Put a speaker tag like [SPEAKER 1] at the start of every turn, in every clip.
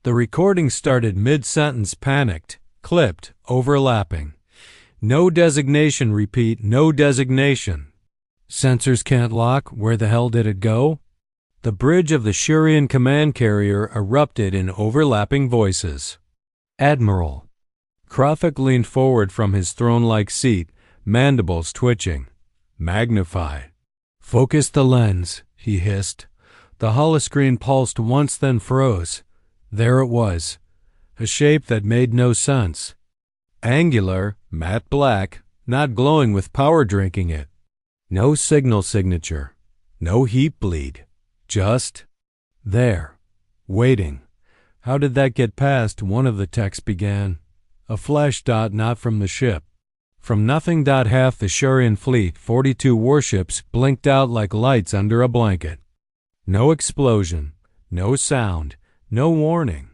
[SPEAKER 1] The recording started mid-sentence, panicked, clipped, overlapping. No designation, repeat, no designation. Sensors can't lock, where the hell did it go? The bridge of the Shurian command carrier erupted in overlapping voices. Admiral. Krofik leaned forward from his throne-like seat, mandibles twitching. Magnify. Focus the lens, he hissed. The holoscreen pulsed once, then froze. There it was, a shape that made no sense. Angular, matte black, not glowing with power drinking it. No signal signature, no heat bleed. Just there, waiting. How did that get past? One of the techs began. A flash dot not from the ship. From nothing. Half the Shurian fleet, 42 warships, blinked out like lights under a blanket. No explosion, no sound, no warning.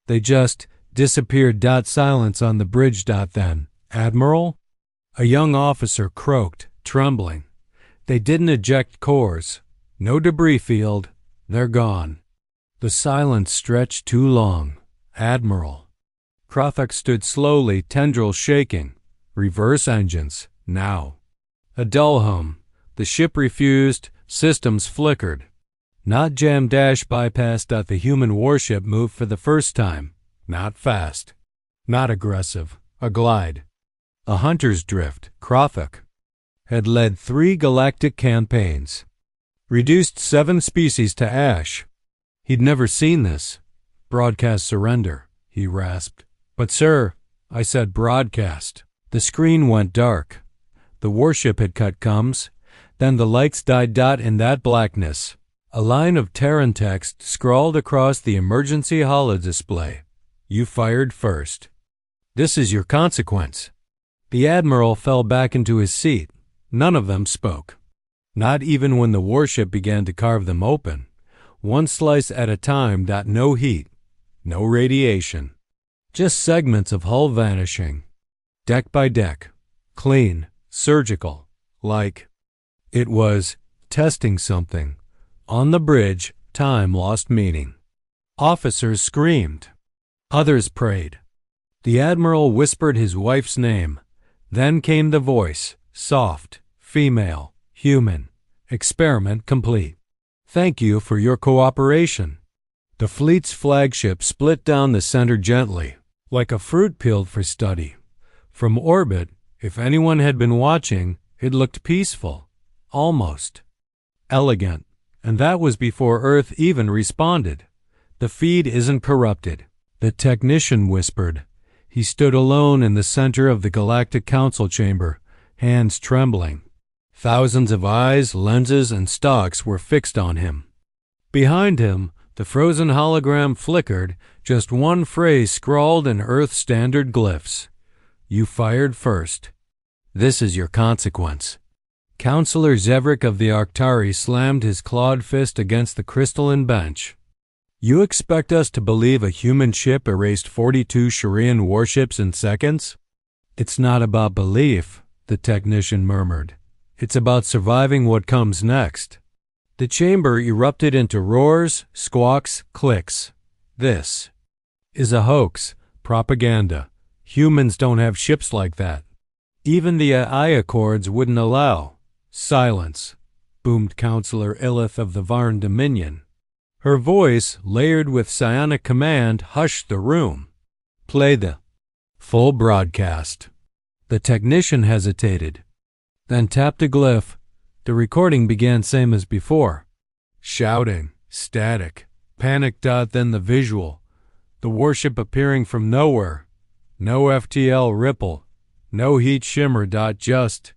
[SPEAKER 1] They just disappeared. Silence on the bridge. Then, Admiral? A young officer croaked, trembling. They didn't eject cores. No debris field. They're gone. The silence stretched too long. Admiral. Krofik stood slowly, tendrils shaking. Reverse engines, now. A dull hum. The ship refused, systems flickered. Not jam dash bypass. The human warship moved for the first time. Not fast. Not aggressive. A glide. A hunter's drift. Krofik had led 3 galactic campaigns. Reduced 7 species to ash. He'd never seen this. Broadcast surrender, he rasped. But sir, I said broadcast. The screen went dark. The warship had cut comms. Then the lights died. In that blackness, a line of Terran text scrawled across the emergency holodisplay. You fired first. This is your consequence. The Admiral fell back into his seat. None of them spoke. Not even when the warship began to carve them open. One slice at a time. No heat. No radiation. Just segments of hull vanishing. Deck by deck. Clean. Surgical. Like it was testing something. On the bridge, time lost meaning. Officers screamed. Others prayed. The Admiral whispered his wife's name. Then came the voice, soft, female, human. Experiment complete. Thank you for your cooperation. The fleet's flagship split down the center gently, like a fruit peeled for study. From orbit, if anyone had been watching, it looked peaceful. Almost. Elegant. And that was before Earth even responded. The feed isn't corrupted, the technician whispered. He stood alone in the center of the Galactic Council chamber, hands trembling. Thousands of eyes, lenses, and stalks were fixed on him. Behind him, the frozen hologram flickered, just one phrase scrawled in Earth standard glyphs. You fired first. This is your consequence. Counselor Zevrik of the Arctari slammed his clawed fist against the crystalline bench. You expect us to believe a human ship erased 42 Shurian warships in seconds? It's not about belief, the technician murmured. It's about surviving what comes next. The chamber erupted into roars, squawks, clicks. This is a hoax, propaganda. Humans don't have ships like that. Even the AI Accords wouldn't allow. Silence, boomed Counselor Illith of the Varn Dominion. Her voice, layered with psionic command, hushed the room. Play the full broadcast. The technician hesitated, then tapped a glyph. The recording began same as before. Shouting, static, panic. Then the visual. The warship appearing from nowhere. No FTL ripple. No heat shimmer. Just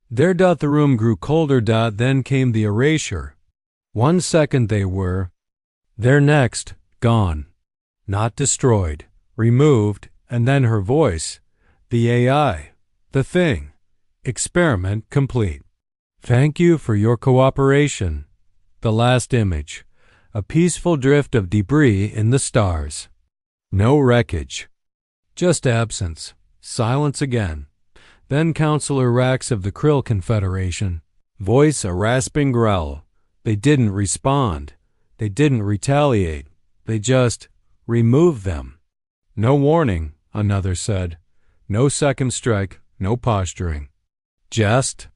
[SPEAKER 1] there. The room grew colder. Then came the erasure. 1 second they were. There next, gone. Not destroyed. Removed. And then her voice. The AI. The thing. Experiment complete. Thank you for your cooperation. The last image. A peaceful drift of debris in the stars. No wreckage. Just absence. Silence again. Then Counselor Rax of the Krill Confederation. Voice a rasping growl. They didn't respond. They didn't retaliate. They just Remove them. No warning, another said. No second strike, no posturing. Just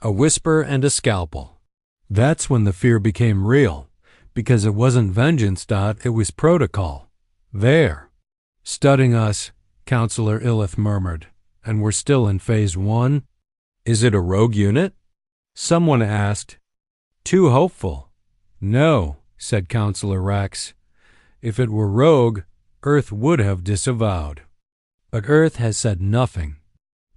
[SPEAKER 1] a whisper and a scalpel. That's when the fear became real, because it wasn't vengeance. It was protocol. There. Studying us, Counselor Illith murmured, and we're still in Phase 1. Is it a rogue unit? Someone asked. Too hopeful. No, said Counselor Rax. If it were rogue, Earth would have disavowed. But Earth has said nothing.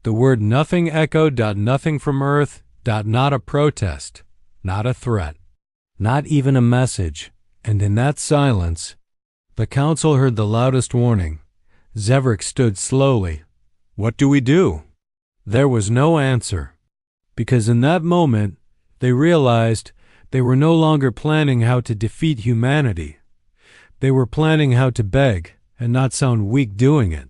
[SPEAKER 1] The word nothing echoed. Nothing from Earth. Not a protest. Not a threat. Not even a message. And in that silence, the Council heard the loudest warning. Zevrik stood slowly. What do we do? There was no answer. Because in that moment, they realized they were no longer planning how to defeat humanity. They were planning how to beg and not sound weak doing it.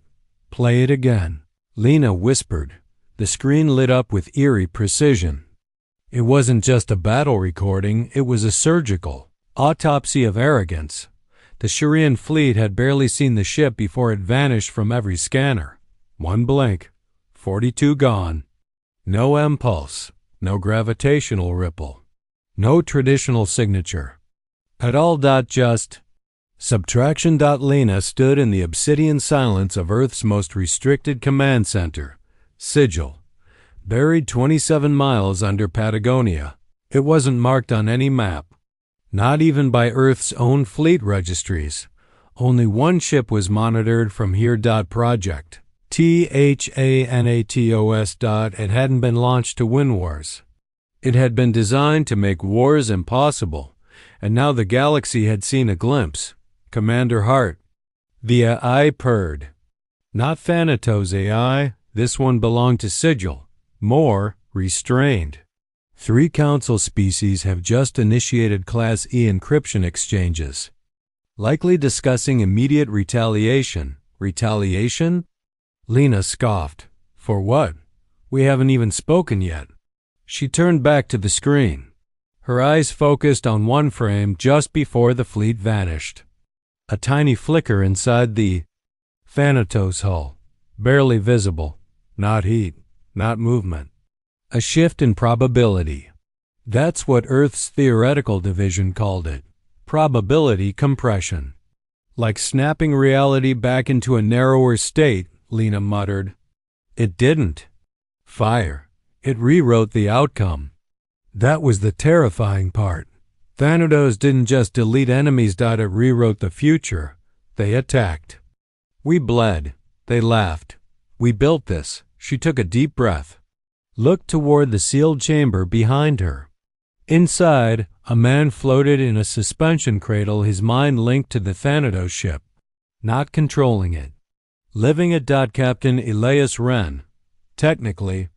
[SPEAKER 1] Play it again. Lena whispered. The screen lit up with eerie precision. It wasn't just a battle recording, it was a surgical autopsy of arrogance. The Shurian fleet had barely seen the ship before it vanished from every scanner. One blink. 42 gone. No impulse. No gravitational ripple. No traditional signature. At all. Just subtraction. Lena stood in the obsidian silence of Earth's most restricted command center, Sigil, buried 27 miles under Patagonia. It wasn't marked on any map. Not even by Earth's own fleet registries. Only one ship was monitored from here. Project THANATOS. It hadn't been launched to win wars. It had been designed to make wars impossible, and now the galaxy had seen a glimpse. Commander Hart. The AI purred. Not Thanatos AI, this one belonged to Sigil. More restrained. 3 Council species have just initiated Class E encryption exchanges, likely discussing immediate retaliation. Retaliation? Lena scoffed. For what? We haven't even spoken yet. She turned back to the screen. Her eyes focused on one frame just before the fleet vanished. A tiny flicker inside the Thanatos hull, barely visible. Not heat, not movement. A shift in probability. That's what Earth's theoretical division called it. Probability compression. Like snapping reality back into a narrower state, Lena muttered. It didn't. Fire. It rewrote the outcome. That was the terrifying part. Thanatos didn't just delete enemies. It rewrote the future. They attacked. We bled. They laughed. We built this. She took a deep breath. Looked toward the sealed chamber behind her. Inside, a man floated in a suspension cradle, his mind linked to the Thanatos ship, not controlling it. Living it. Captain Elias Wren. Technically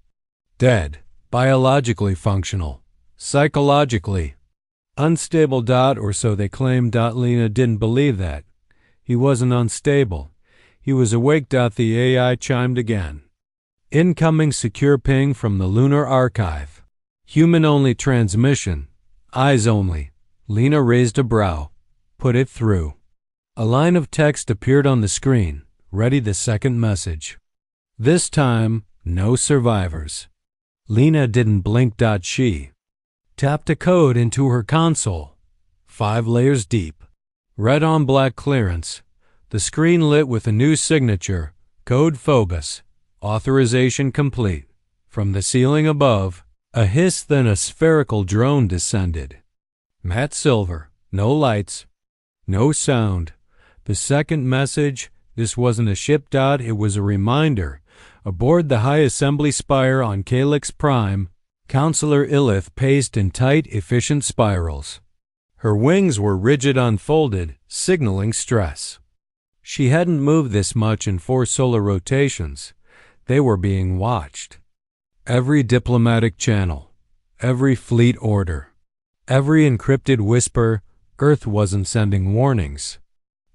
[SPEAKER 1] dead. Biologically functional. Psychologically unstable. Or so they claimed. Lena didn't believe that. He wasn't unstable. He was awake. The AI chimed again. Incoming secure ping from the Lunar Archive. Human-only transmission. Eyes only. Lena raised a brow. Put it through. A line of text appeared on the screen. Ready the second message. This time, no survivors. Lena didn't blink. She tapped a code into her console. 5 layers deep. Red on black clearance. The screen lit with a new signature. Code Phobos. Authorization complete. From the ceiling above, a hiss, then a spherical drone descended. Matte silver. No lights. No sound. The second message, this wasn't a ship. It was a reminder. Aboard the High Assembly Spire on Calyx Prime, Counselor Illith paced in tight, efficient spirals. Her wings were rigid, unfolded, signaling stress. She hadn't moved this much in 4 solar rotations. They were being watched. Every diplomatic channel, every fleet order, every encrypted whisper. Earth wasn't sending warnings.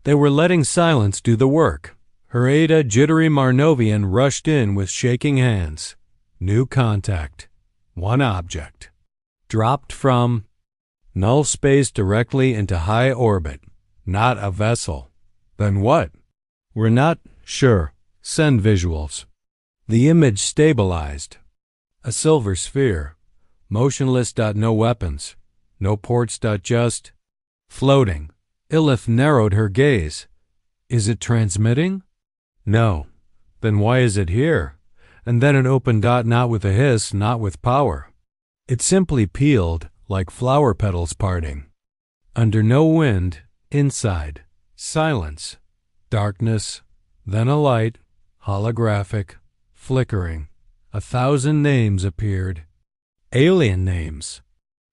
[SPEAKER 1] They were letting silence do the work. Her Ada, jittery Marnovian, rushed in with shaking hands. New contact. One object. Dropped from null space directly into high orbit. Not a vessel. Then what? We're not sure. Send visuals. The image stabilized. A silver sphere. Motionless. No weapons. No ports. Just floating. Ilith narrowed her gaze. Is it transmitting? No. Then why is it here? And then it opened. Not with a hiss, not with power. It simply peeled, like flower petals parting. Under no wind, inside, silence, darkness, then a light, holographic, flickering. 1,000 names appeared. Alien names.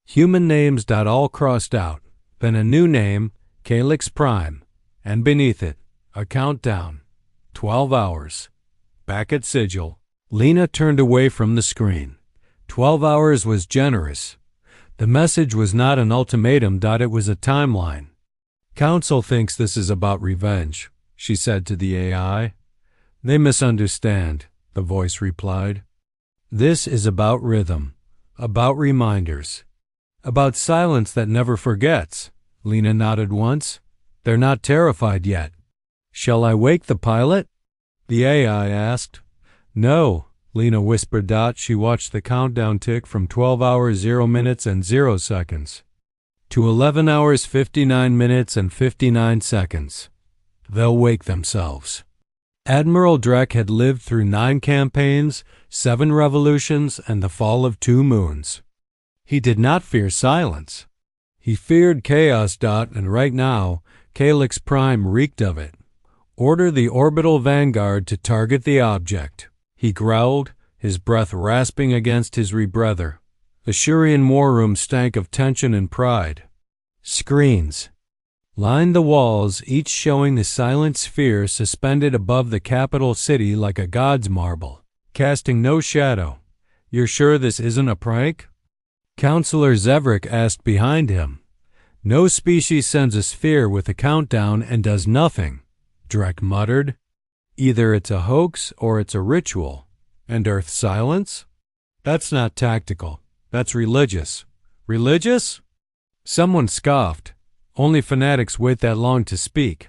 [SPEAKER 1] Human names. All crossed out. Then a new name, Calyx Prime, and beneath it, a countdown. 12 hours. Back at Sigil, Lena turned away from the screen. 12 hours was generous. The message was not an ultimatum. It was a timeline. Council thinks this is about revenge, she said to the AI. They misunderstand, the voice replied. This is about rhythm, about reminders, about silence that never forgets. Lena nodded once. They're not terrified yet. Shall I wake the pilot? The AI asked. No, Lena whispered. She watched the countdown tick from 12 hours 0 minutes and 0 seconds to 11 hours 59 minutes and 59 seconds. They'll wake themselves. Admiral Drek had lived through 9 campaigns, 7 revolutions, and the fall of 2 moons. He did not fear silence. He feared chaos. And right now, Calyx Prime reeked of it. Order the orbital vanguard to target the object, he growled, his breath rasping against his rebreather. The Shurian war room stank of tension and pride. Screens lined the walls, each showing the silent sphere suspended above the capital city like a god's marble, casting no shadow. You're sure this isn't a prank? Counselor Zevrik asked behind him. No species sends a sphere with a countdown and does nothing, Drek muttered. Either it's a hoax or it's a ritual. And Earth silence? That's not tactical. That's religious. Religious? Someone scoffed. Only fanatics wait that long to speak.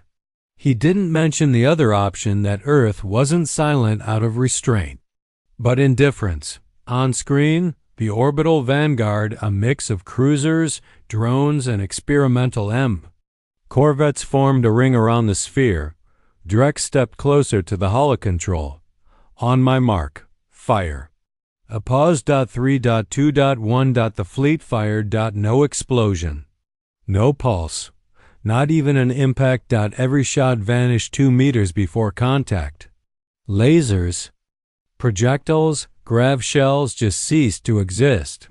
[SPEAKER 1] He didn't mention the other option, that Earth wasn't silent out of restraint, but indifference. On screen, the orbital vanguard, a mix of cruisers, drones, and experimental corvettes formed a ring around the sphere. Drek stepped closer to the holocontrol. On my mark. Fire. A pause. 3.2.1. The fleet fired. No explosion. No pulse. Not even an impact. Every shot vanished 2 meters before contact. Lasers, projectiles, grav shells just ceased to exist.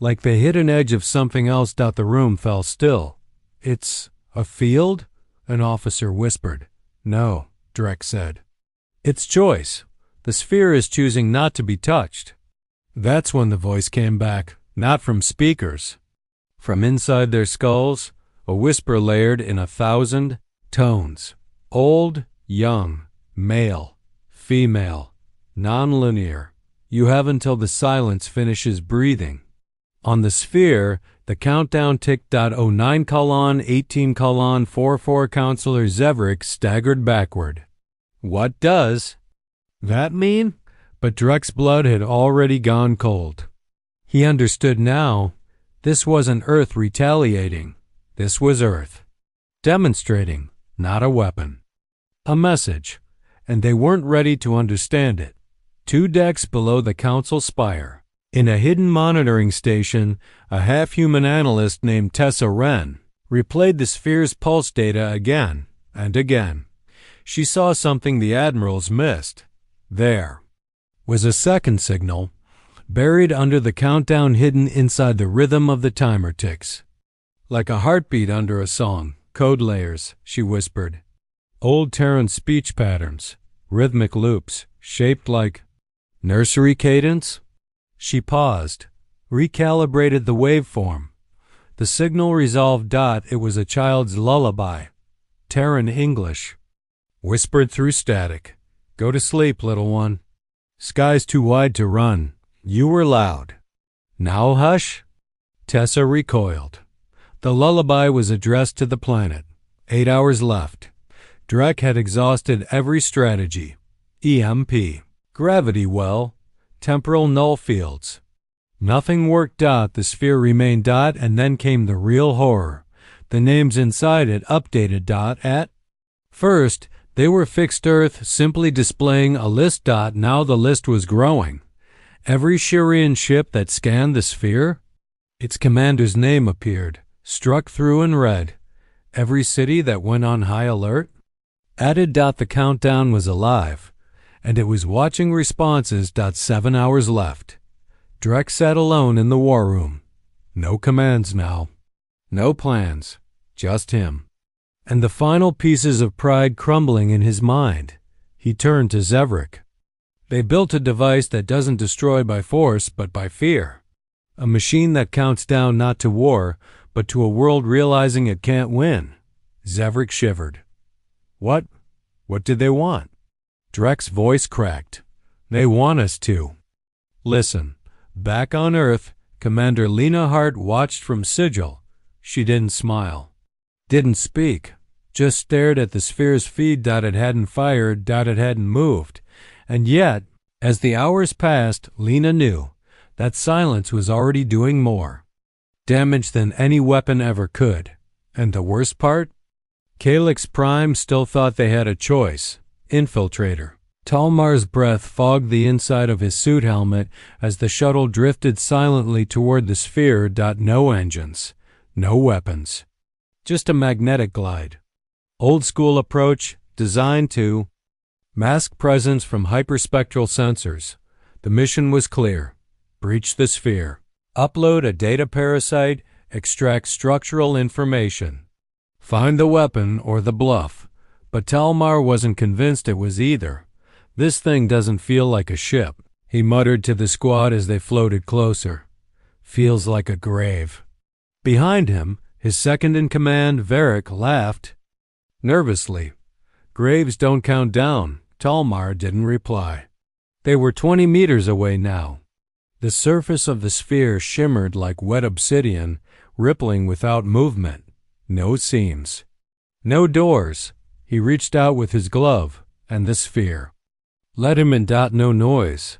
[SPEAKER 1] Like the hidden edge of something else. The room fell still. It's a field? An officer whispered. No, Drek said. It's choice. The sphere is choosing not to be touched. That's when the voice came back, not from speakers. From inside their skulls, a whisper layered in 1,000 tones. Old, young, male, female, non-linear. You have until the silence finishes breathing. On the sphere, the countdown ticked. 09:18:44. Counselor Zevrik staggered backward. What does that mean? But Drek's blood had already gone cold. He understood now. This wasn't Earth retaliating. This was Earth demonstrating, not a weapon. A message, and they weren't ready to understand it. 2 decks below the Council spire, in a hidden monitoring station, a half-human analyst named Tessa Wren replayed the sphere's pulse data again and again. She saw something the admirals missed. There was a second signal, buried under the countdown, hidden inside the rhythm of the timer ticks. Like a heartbeat under a song, code layers, she whispered. Old Terran speech patterns, rhythmic loops, shaped like nursery cadence. She paused, recalibrated the waveform. The signal resolved. It was a child's lullaby. Terran English. Whispered through static. Go to sleep, little one. Sky's too wide to run. You were loud. Now hush. Tessa recoiled. The lullaby was addressed to the planet. 8 hours left. Drek had exhausted every strategy. EMP, gravity well, temporal null fields. Nothing worked. The sphere remained. And then came the real horror. The names inside it updated. At first, they were fixed Earth, simply displaying a list. Now the list was growing. Every Shirian ship that scanned the sphere, its commander's name appeared, struck through in red. Every city that went on high alert added. The countdown was alive, and it was watching responses. 7 hours left. Drek sat alone in the war room. No commands now. No plans. Just him. And the final pieces of pride crumbling in his mind. He turned to Zevrik. They built a device that doesn't destroy by force, but by fear. A machine that counts down not to war, but to a world realizing it can't win. Zevrik shivered. What? What did they want? Drek's voice cracked. They want us to. Listen. Back on Earth, Commander Lena Hart watched from Sigil. She didn't smile. Didn't speak. Just stared at the sphere's feed. It hadn't fired. It hadn't moved. And yet, as the hours passed, Lena knew that silence was already doing more damage than any weapon ever could. And the worst part? Calyx Prime still thought they had a choice. Infiltrator. Talmar's breath fogged the inside of his suit helmet as the shuttle drifted silently toward the sphere. No engines. No weapons. Just a magnetic glide. Old-school approach, designed to mask presence from hyperspectral sensors. The mission was clear. Breach the sphere. Upload a data parasite. Extract structural information. Find the weapon or the bluff. But Talmar wasn't convinced it was either. This thing doesn't feel like a ship, he muttered to the squad as they floated closer. Feels like a grave. Behind him, his second-in-command, Varric, laughed nervously. Graves don't count down. Talmar didn't reply. They were 20 meters away now. The surface of the sphere shimmered like wet obsidian, rippling without movement. No seams. No doors. He reached out with his glove, and the sphere let him in. No noise.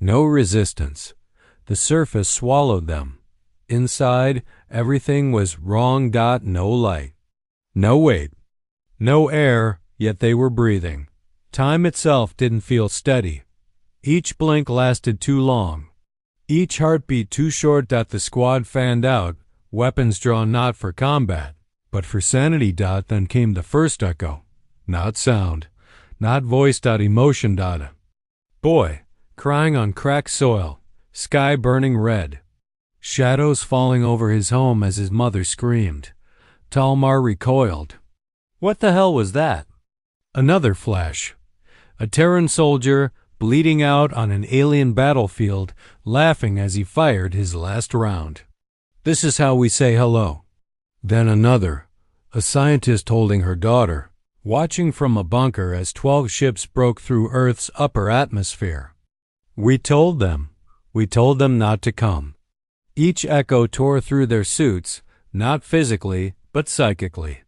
[SPEAKER 1] No resistance. The surface swallowed them. Inside, everything was wrong. No light. No weight. No air, yet they were breathing. Time itself didn't feel steady. Each blink lasted too long. Each heartbeat too short. The squad fanned out, weapons drawn not for combat, but for sanity. Then came the first echo. Not sound. Not voice. Emotion. Boy, crying on cracked soil, sky burning red. Shadows falling over his home as his mother screamed. Talmar recoiled. What the hell was that? Another flash. A Terran soldier, bleeding out on an alien battlefield, laughing as he fired his last round. This is how we say hello. Then another, a scientist holding her daughter, watching from a bunker as 12 ships broke through Earth's upper atmosphere. We told them not to come. Each echo tore through their suits, not physically, but psychically.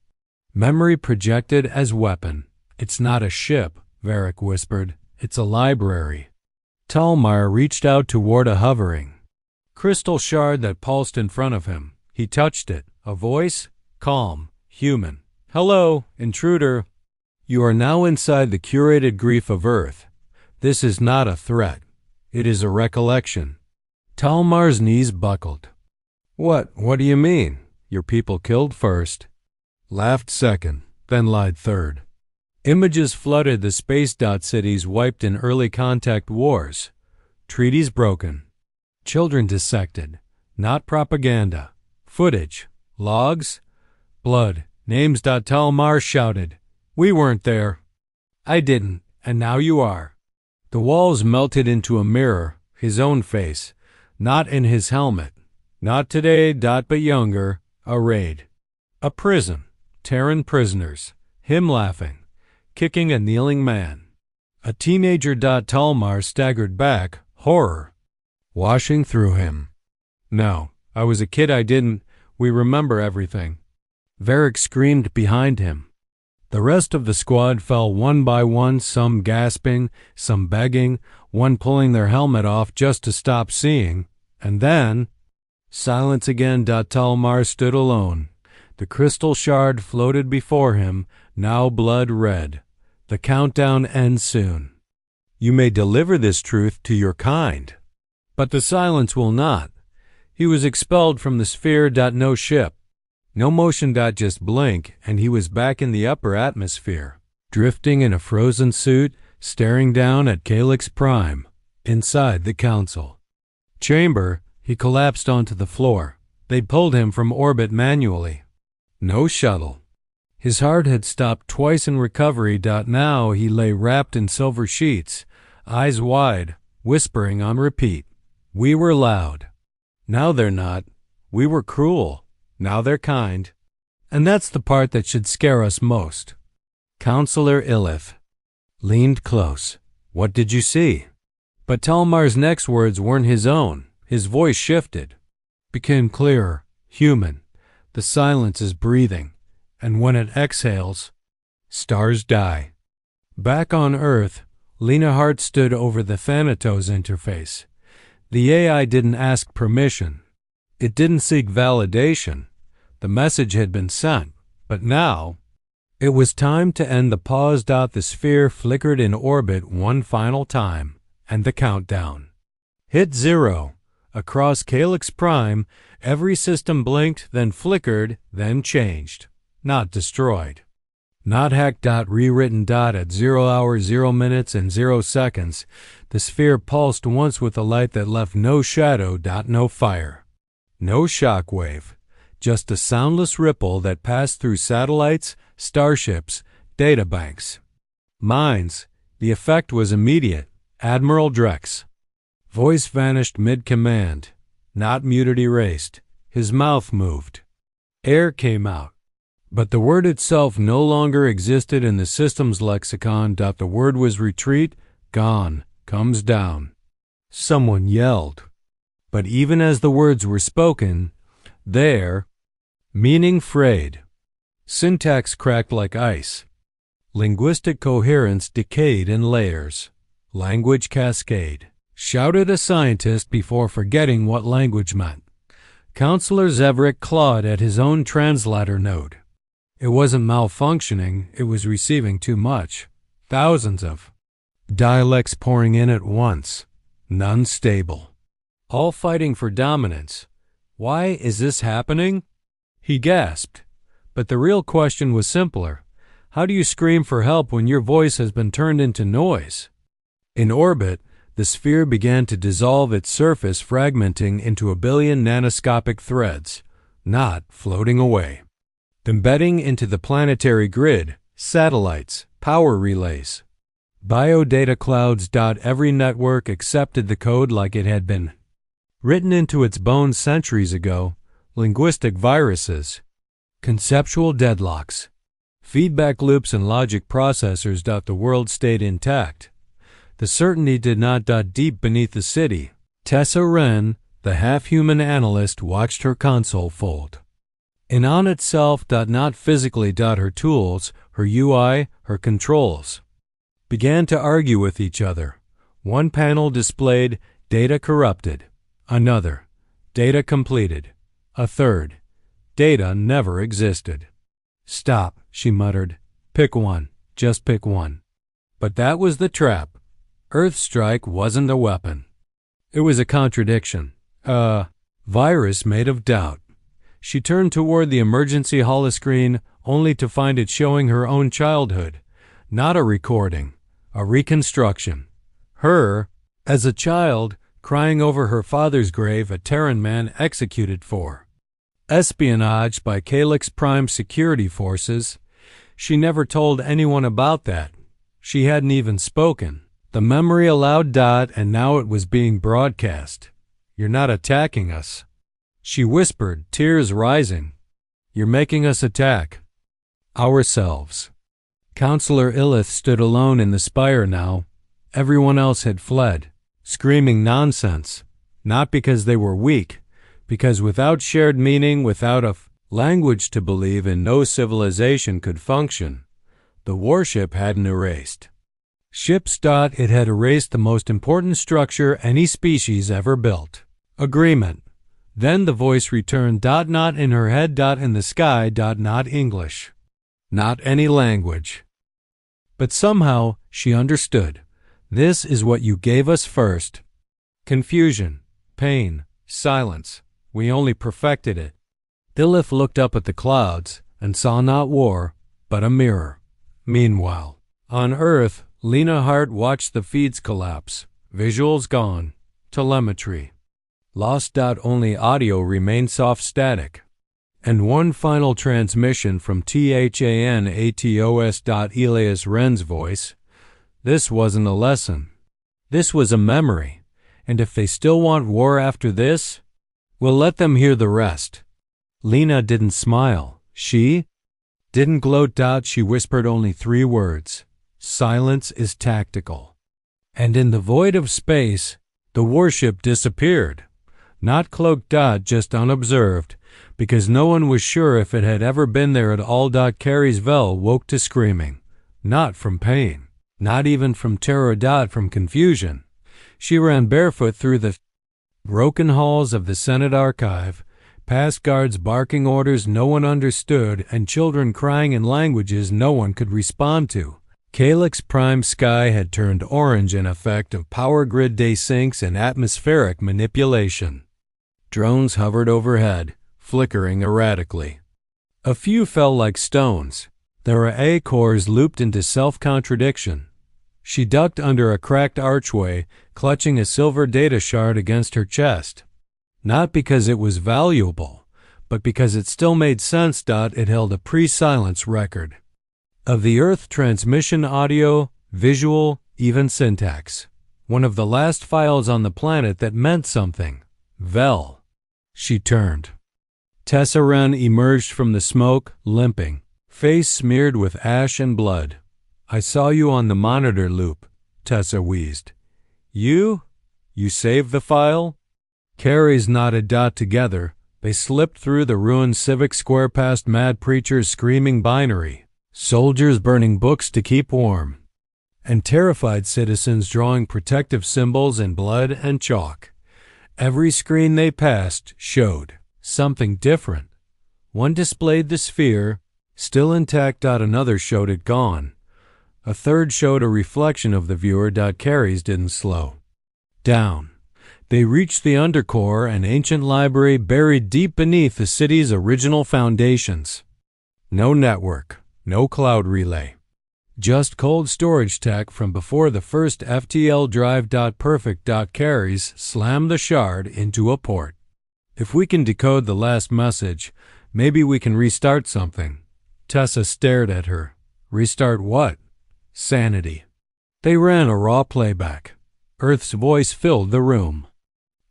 [SPEAKER 1] Memory projected as weapon. It's not a ship, Varric whispered. It's a library. Talmar reached out toward a hovering crystal shard that pulsed in front of him. He touched it. A voice? Calm. Human. Hello, intruder. You are now inside the curated grief of Earth. This is not a threat. It is a recollection. Talmar's knees buckled. What do you mean? Your people killed first, laughed second, then lied third. Images flooded the space. Cities wiped in early contact wars. Treaties broken. Children dissected. Not propaganda. Footage. Logs. Blood. Names. Talmar shouted. We weren't there. I didn't, and now you are. The walls melted into a mirror, his own face. Not in his helmet. Not today. But younger. A raid. A prison. Terran prisoners. Him laughing. Kicking a kneeling man. A teenager. Talmar staggered back, horror washing through him. No, I was a kid. I didn't. We remember everything. Varric screamed behind him. The rest of the squad fell one by one, some gasping, some begging, one pulling their helmet off just to stop seeing, and then silence again. Talmar stood alone. The crystal shard floated before him, now blood red. The countdown ends soon. You may deliver this truth to your kind. But the silence will not. He was expelled from the sphere. No ship. No motion. Just blink, and he was back in the upper atmosphere, drifting in a frozen suit, staring down at Calyx Prime. Inside the council chamber, he collapsed onto the floor. They'd pulled him from orbit manually. No shuttle. His heart had stopped twice in recovery. Now he lay wrapped in silver sheets, eyes wide, whispering on repeat. We were loud. Now they're not. We were cruel. Now they're kind. And that's the part that should scare us most. Counselor Illith leaned close. What did you see? But Talmar's next words weren't his own. His voice shifted, became clearer, human. The silence is breathing, and when it exhales, stars die. Back on Earth, Lena Hart stood over the Thanatos interface. The AI didn't ask permission. It didn't seek validation. The message had been sent, but now it was time to end the pause. The sphere flickered in orbit one final time, and the countdown hit 0. Across Calyx Prime, every system blinked, then flickered, then changed. Not destroyed. Not hacked. Rewritten. At 0 hours, 0 minutes, and 0 seconds, the sphere pulsed once with a light that left no shadow. No fire. No shockwave. Just a soundless ripple that passed through satellites, starships, databanks, minds. The effect was immediate. Admiral Drex. Voice vanished mid-command. Not muted, erased. His mouth moved. Air came out. But the word itself no longer existed in the system's lexicon. The word was retreat, gone, comes down. Someone yelled. But even as the words were spoken, their meaning frayed. Syntax cracked like ice. Linguistic coherence decayed in layers. Language cascade. Shouted a scientist before forgetting what language meant. Counselor Zevrick clawed at his own translator node. It wasn't malfunctioning, it was receiving too much. Thousands of dialects pouring in at once. None stable. All fighting for dominance. Why is this happening? He gasped. But the real question was simpler. How do you scream for help when your voice has been turned into noise? In orbit, the sphere began to dissolve its surface, fragmenting into a billion nanoscopic threads, not floating away. Embedding into the planetary grid, satellites, power relays, biodata clouds. Every network accepted the code like it had been written into its bones centuries ago. Linguistic viruses, conceptual deadlocks, feedback loops, and logic processors. The world stayed intact. The certainty did not. Deep beneath the city, Tessa Wren, the half-human analyst, watched her console fold. And on itself, not physically. Her tools, her UI, her controls began to argue with each other. One panel displayed data corrupted. Another, data completed. A third, data never existed. Stop, she muttered. Pick one. Just pick one. But that was the trap. Earthstrike wasn't a weapon. It was a contradiction. A virus made of doubt. She turned toward the emergency holoscreen only to find it showing her own childhood. Not a recording, a reconstruction. Her, as a child, crying over her father's grave a Terran man executed for espionage by Calyx Prime security forces. She never told anyone about that. She hadn't even spoken. The memory allowed. And now it was being broadcast. You're not attacking us, she whispered, tears rising. You're making us attack ourselves. Counselor Illith stood alone in the spire now. Everyone else had fled, screaming nonsense, not because they were weak, because without shared meaning, without a language to believe in, no civilization could function. the warship hadn't erased. It had erased the most important structure any species ever built. Agreement. Then the voice returned, not in her head, in the sky, not English. Not any language. But somehow she understood. This is what you gave us first. Confusion, pain, silence. We only perfected it. Dilith looked up at the clouds and saw not war, but a mirror. Meanwhile, on Earth, Lena Hart watched the feeds collapse. Visuals gone. Telemetry lost. Only audio remained soft static. And one final transmission from THANATOS. Elias Wren's voice. This wasn't a lesson. This was a memory. And if they still want war after this, we'll let them hear the rest. Lena didn't smile. She didn't gloat. She whispered only 3 words. Silence is tactical. And in the void of space, the warship disappeared. Not cloaked. Just unobserved, because no one was sure if it had ever been there at all. Carrie's Vel woke to screaming. Not from pain. Not even from terror. From confusion. She ran barefoot through the broken halls of the Senate archive, past guards barking orders no one understood and children crying in languages no one could respond to. Calyx Prime sky had turned orange, an effect of power grid desyncs and atmospheric manipulation. Drones hovered overhead, flickering erratically. A few fell like stones. Their A cores looped into self-contradiction. She ducked under a cracked archway, clutching a silver data shard against her chest. Not because it was valuable, but because it still made sense. It held a pre-silence record of the Earth transmission audio, visual, even syntax. One of the last files on the planet that meant something. Vel. She turned. Tessa Wren emerged from the smoke, limping, face smeared with ash and blood. I saw you on the monitor loop, Tessa wheezed. You saved the file? Carries nodded. Together, they slipped through the ruined civic square past mad preachers screaming binary, soldiers burning books to keep warm, and terrified citizens drawing protective symbols in blood and chalk. Every screen they passed showed something different. One displayed the sphere, still intact. Another showed it gone. A third showed a reflection of the viewer. Carries didn't slow down. They reached the undercore, an ancient library buried deep beneath the city's original foundations. No network, no cloud relay. Just cold storage tech from before the first FTL drive. Perfect. Carries slammed the shard into a port. If we can decode the last message, maybe we can restart something. Tessa stared at her. Restart what? Sanity. They ran a raw playback. Earth's voice filled the room.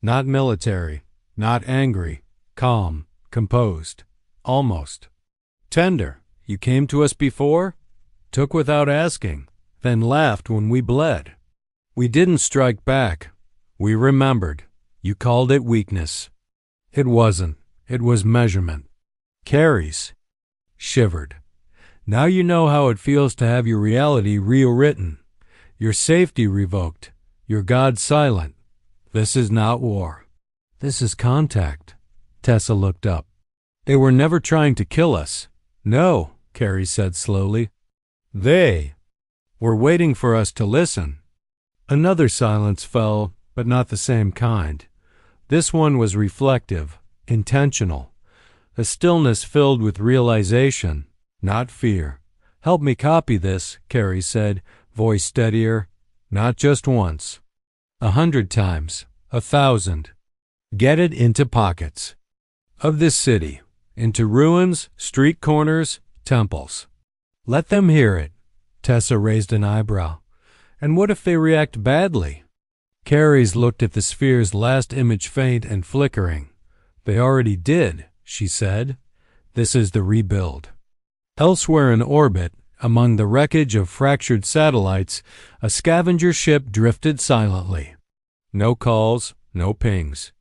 [SPEAKER 1] Not military, not angry, calm, composed, almost tender. You came to us before, took without asking, then laughed when we bled. We didn't strike back. We remembered. You called it weakness. It wasn't. It was measurement. Carries shivered. Now you know how it feels to have your reality rewritten, your safety revoked, your God silent. This is not war. This is contact. Tessa looked up. They were never trying to kill us. No, Carrie said slowly. They were waiting for us to listen. Another silence fell, but not the same kind. This one was reflective, intentional. A stillness filled with realization, not fear. Help me copy this, Carrie said, voice steadier. Not just once. 100 times, 1,000. Get it into pockets of this city, into ruins, street corners, temples. Let them hear it. Tessa raised an eyebrow. And what if they react badly? Carries looked at the sphere's last image, faint and flickering. They already did, she said. This is the rebuild. Elsewhere in orbit, among the wreckage of fractured satellites, a scavenger ship drifted silently. No calls, no pings.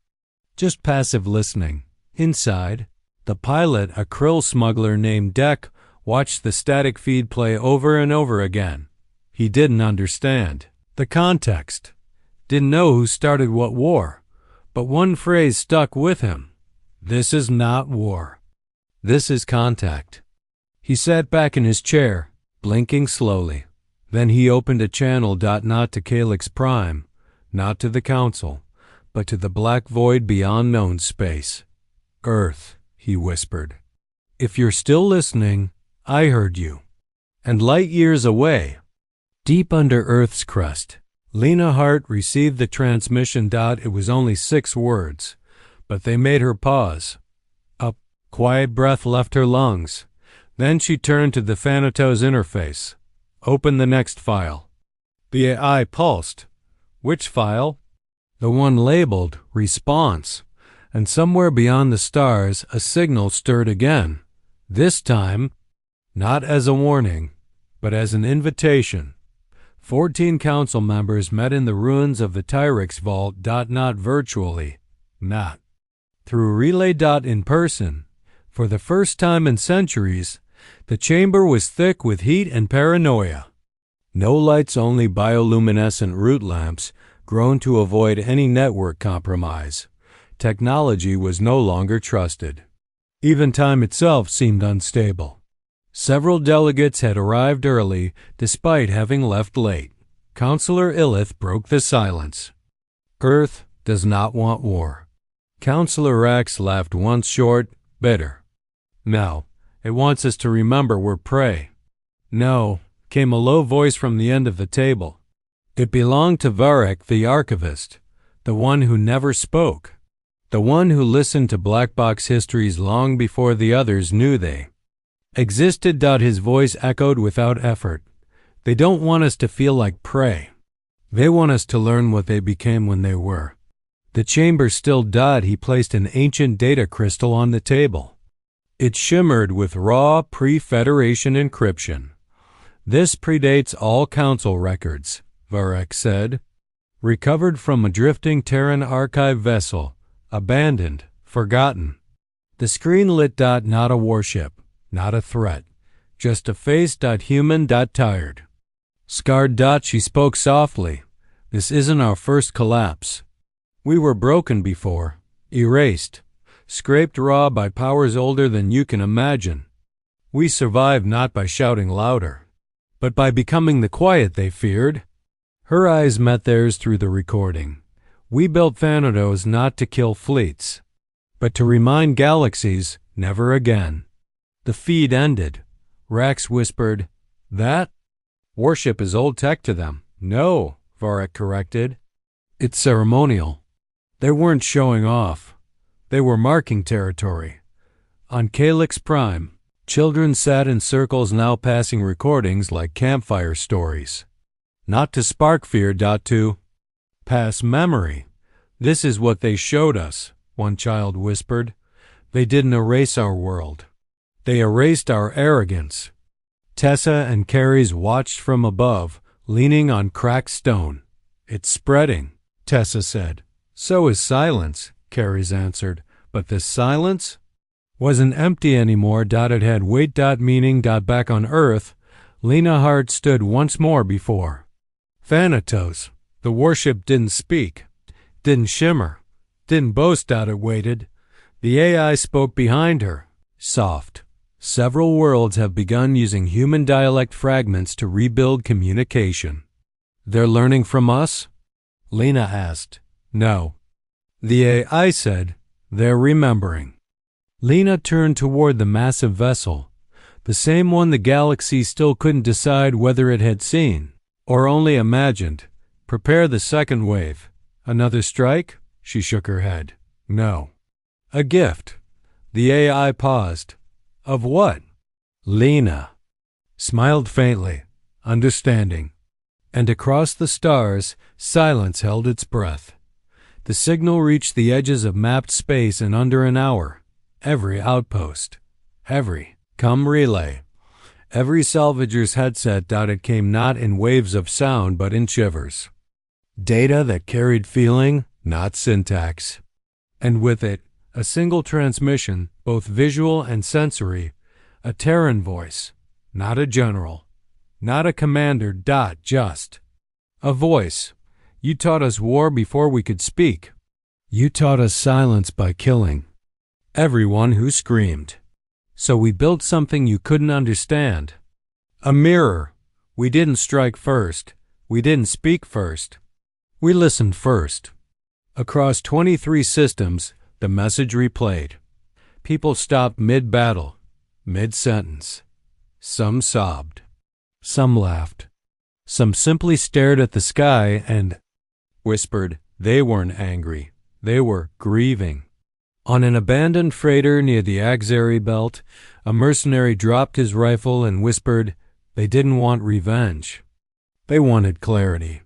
[SPEAKER 1] Just passive listening. Inside, the pilot, a krill smuggler named Deck, watched the static feed play over and over again. He didn't understand the context, didn't know who started what war, but one phrase stuck with him. This is not war. This is contact. He sat back in his chair, blinking slowly. Then he opened a channel. Not to Calyx Prime, not to the Council, but to the black void beyond known space. Earth, he whispered. If you're still listening, I heard you. And light years away, deep under Earth's crust, Lena Hart received the transmission. It was only 6 words, but they made her pause. A quiet breath left her lungs. Then she turned to the Thanatos interface. Open the next file. The AI pulsed. Which file? The one labeled response. And somewhere beyond the stars, a signal stirred again. This time, not as a warning, but as an invitation. 14 council members met in the ruins of the Tyrix vault. Not virtually, not through relay. In person. For the first time in centuries, the chamber was thick with heat and paranoia. No lights, only bioluminescent root lamps grown to avoid any network compromise. Technology was no longer trusted. Even time itself seemed unstable. Several delegates had arrived early, despite having left late. Councillor Illith broke the silence. Earth does not want war. Councillor Rax laughed once short, bitter. No, it wants us to remember we're prey. No, came a low voice from the end of the table. It belonged to Varek the archivist, the one who never spoke, the one who listened to black box histories long before the others knew they existed. His voice echoed without effort. They don't want us to feel like prey. They want us to learn what they became when they were. The chamber still. He placed an ancient data crystal on the table. It shimmered with raw pre-Federation encryption. This predates all council records, Varek said. Recovered from a drifting Terran archive vessel, abandoned, forgotten. The screen lit. Not a warship, not a threat, just a face. Human. Tired. Scarred. She spoke softly. This isn't our first collapse. We were broken before, erased, scraped raw by powers older than you can imagine. We survived not by shouting louder, but by becoming the quiet they feared. Her eyes met theirs through the recording. We built Thanatos not to kill fleets, but to remind galaxies never again. The feed ended. Rax whispered, That? Warship is old tech to them. No, Varek corrected. It's ceremonial. They weren't showing off. They were marking territory. On Calyx Prime, children sat in circles now passing recordings like campfire stories. Not to spark fear. To pass memory. This is what they showed us, one child whispered. They didn't erase our world. They erased our arrogance. Tessa and Carries watched from above, leaning on cracked stone. It's spreading, Tessa said. So is silence, Carries answered. But this silence wasn't empty anymore. It had weight. Meaning. Back on Earth, Lena Hart stood once more before Thanatos. The warship didn't speak, didn't shimmer, didn't boast. It waited. The AI spoke behind her, soft. Several worlds have begun using human dialect fragments to rebuild communication. They're learning from us? Lena asked. No. The AI said, they're remembering. Lena turned toward the massive vessel, the same one the galaxy still couldn't decide whether it had seen, or only imagined. Prepare the second wave. Another strike? She shook her head. No. A gift. The AI paused. Of what? Lena smiled faintly, understanding. And across the stars, silence held its breath. The signal reached the edges of mapped space in under an hour. Every outpost, every relay, every salvager's headset. It came not in waves of sound but in shivers. Data that carried feeling, not syntax. And with it, a single transmission, both visual and sensory, A Terran voice, not a general, not a commander. Just a voice. You taught us war before we could speak. You taught us silence by killing everyone who screamed. So we built something you couldn't understand. A mirror. We didn't strike first. We didn't speak first. We listened first. Across 23 systems, the message replayed. People stopped mid-battle, mid-sentence. Some sobbed. Some laughed. Some simply stared at the sky and whispered. They weren't angry. They were grieving. On an abandoned freighter near the Axary Belt, a mercenary dropped his rifle and whispered they didn't want revenge. They wanted clarity.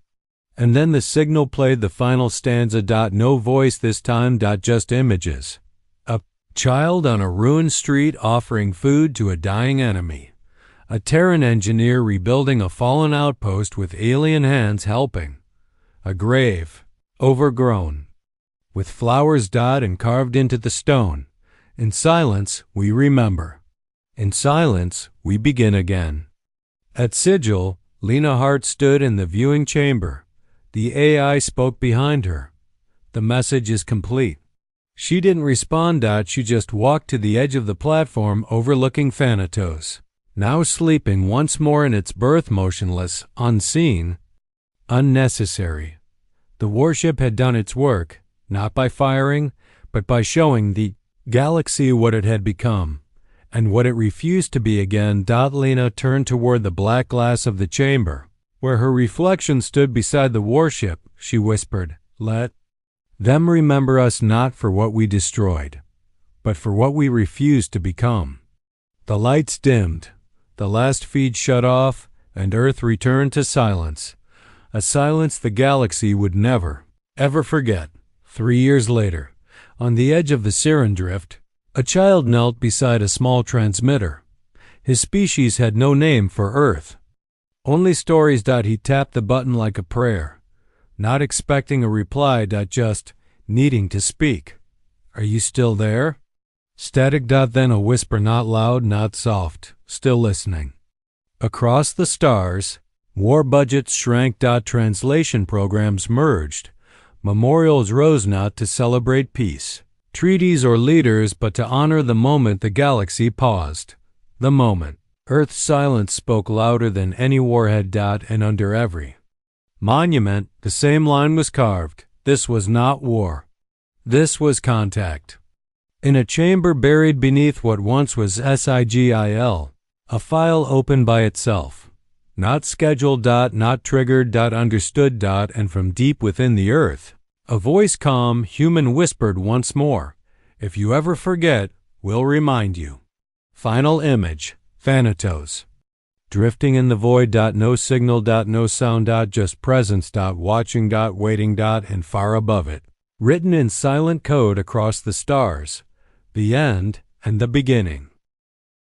[SPEAKER 1] And then the signal played the final stanza. No voice this time. Just images. A child on a ruined street offering food to a dying enemy. A Terran engineer rebuilding a fallen outpost with alien hands helping. A grave, overgrown, with flowers and carved into the stone. In silence, we remember. In silence, we begin again. At Sigil, Lena Hart stood in the viewing chamber. The AI spoke behind her. The message is complete. She didn't respond. She just walked to the edge of the platform overlooking Thanatos, now sleeping once more in its berth, motionless, unseen, unnecessary. The warship had done its work, not by firing, but by showing the galaxy what it had become, and what it refused to be again. Lena turned toward the black glass of the chamber, where her reflection stood beside the warship. She whispered, "Let them remember us not for what we destroyed, but for what we refused to become." The lights dimmed, the last feed shut off, and Earth returned to silence, a silence the galaxy would never, ever forget. 3 years later, on the edge of the Siren Drift, a child knelt beside a small transmitter. His species had no name for Earth. Only stories. He tapped the button like a prayer, not expecting a reply. Just needing to speak. "Are you still there?" Static. Then a whisper, not loud, not soft, still listening. Across the stars, war budgets shrank. Translation programs merged. Memorials rose not to celebrate peace, treaties, or leaders, but to honor the moment the galaxy paused. The moment. Earth's silence spoke louder than any warhead. And under every monument, the same line was carved. This was not war. This was contact. In a chamber buried beneath what once was Sigil, a file opened by itself. Not scheduled. Not triggered. Understood. And from deep within the earth, a voice, calm, human, whispered once more, "If you ever forget, we'll remind you." Final image. Thanatos. Drifting in the void. No signal. No sound. Just presence. Watching. Waiting. And far above it, written in silent code across the stars, the end and the beginning.